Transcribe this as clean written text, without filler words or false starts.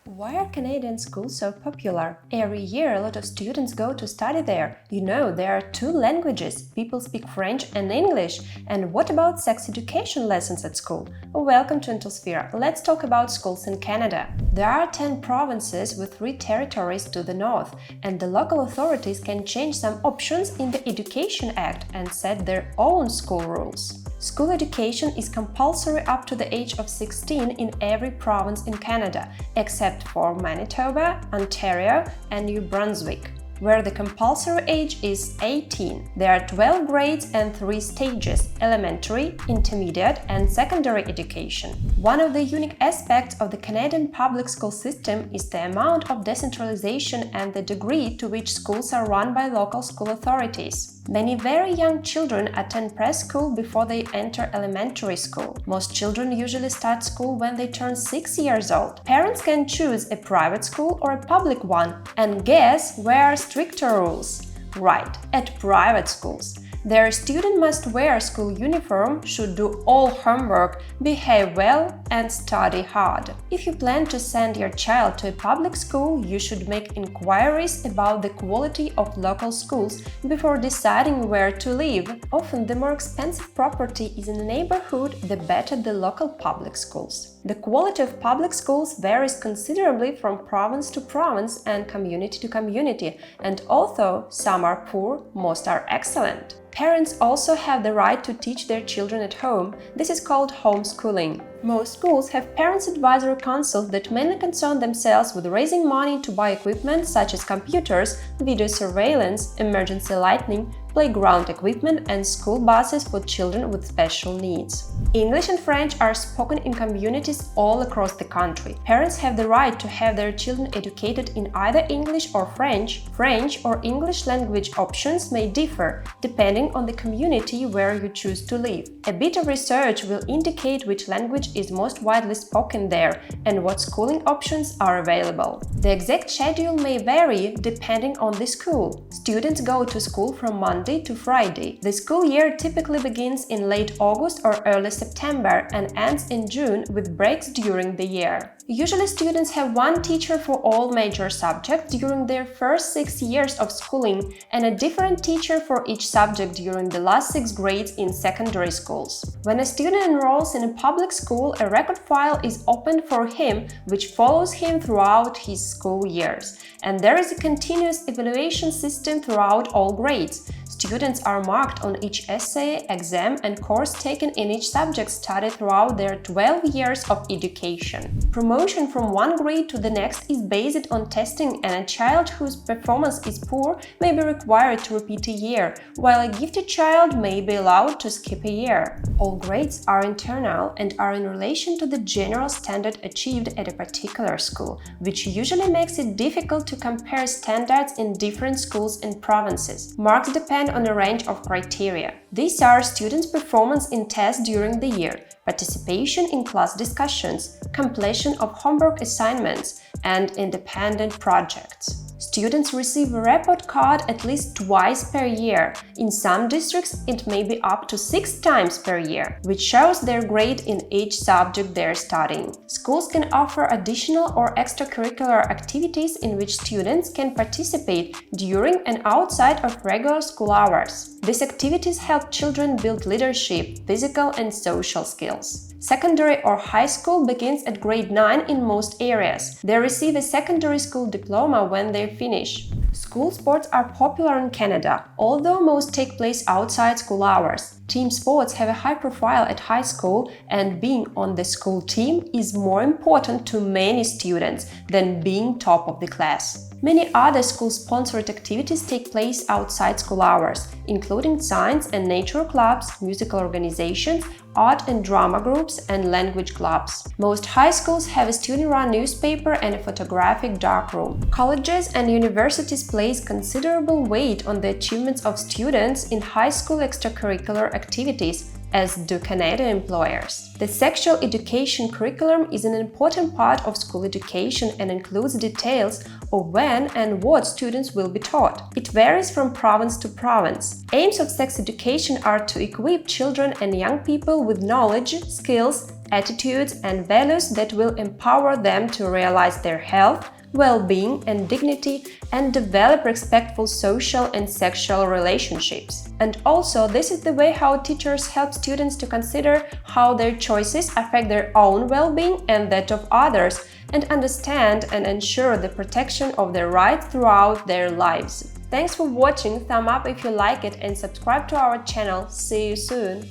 Why are Canadian schools so popular? Every year a lot of students go to study there. You know, there are two languages. People speak French and English. And what about sex education lessons at school? Welcome to Intelsphera. Let's talk about schools in Canada. There are 10 provinces with 3 territories to the north, and the local authorities can change some options in the Education Act and set their own school rules. School education is compulsory up to the age of 16 in every province in Canada, except for Manitoba, Ontario and New Brunswick, where the compulsory age is 18. There are 12 grades and 3 stages: elementary, intermediate and secondary education. One of the unique aspects of the Canadian public school system is the amount of decentralization and the degree to which schools are run by local school authorities. Many very young children attend preschool before they enter elementary school. Most children usually start school when they turn 6 years old. Parents can choose a private school or a public one. And guess where are stricter rules? Right, at private schools. Their student must wear school uniform, should do all homework, behave well and study hard. If you plan to send your child to a public school, you should make inquiries about the quality of local schools before deciding where to live. Often the more expensive property is in the neighborhood, the better the local public schools. The quality of public schools varies considerably from province to province and community to community, and although some are poor, most are excellent. Parents also have the right to teach their children at home. This is called homeschooling. Most schools have parents' advisory councils that mainly concern themselves with raising money to buy equipment such as computers, video surveillance, emergency lighting, playground equipment and school buses for children with special needs. English and French are spoken in communities all across the country. Parents have the right to have their children educated in either English or French. French or English language options may differ, depending on the community where you choose to live. A bit of research will indicate which language is most widely spoken there and what schooling options are available. The exact schedule may vary depending on the school. Students go to school from Monday to Friday. The school year typically begins in late August or early September and ends in June with breaks during the year. Usually students have one teacher for all major subjects during their first 6 years of schooling and a different teacher for each subject during the last 6 grades in secondary schools. When a student enrolls in a public school, a record file is opened for him which follows him throughout his school years, and there is a continuous evaluation system throughout all grades. Students are marked on each essay, exam and course taken in each subject studied throughout their 12 years of education. Promotion from one grade to the next is based on testing, and a child whose performance is poor may be required to repeat a year, while a gifted child may be allowed to skip a year. All grades are internal and are in relation to the general standard achieved at a particular school, which usually makes it difficult to compare standards in different schools and provinces. Marks depend on a range of criteria. These are students' performance in tests during the year, participation in class discussions, completion of homework assignments, and independent projects. Students receive a report card at least twice per year. In some districts, it may be up to 6 times per year, which shows their grade in each subject they're studying. Schools can offer additional or extracurricular activities in which students can participate during and outside of regular school hours. These activities help children build leadership, physical and social skills. Secondary or high school begins at grade 9 in most areas. They receive a secondary school diploma when they finish. School sports are popular in Canada, although most take place outside school hours. Team sports have a high profile at high school, and being on the school team is more important to many students than being top of the class. Many other school-sponsored activities take place outside school hours, including science and nature clubs, musical organizations, art and drama groups, and language clubs. Most high schools have a student-run newspaper and a photographic darkroom. Colleges and universities place considerable weight on the achievements of students in high school extracurricular activities, as do Canadian employers. The sexual education curriculum is an important part of school education and includes details of when and what students will be taught. It varies from province to province. Aims of sex education are to equip children and young people with knowledge, skills, attitudes, and values that will empower them to realize their health, well-being, and dignity, and develop respectful social and sexual relationships. And also, this is the way how teachers help students to consider how their choices affect their own well-being and that of others, and understand and ensure the protection of their rights throughout their lives. Thanks for watching, thumb up if you like it, and subscribe to our channel. See you soon!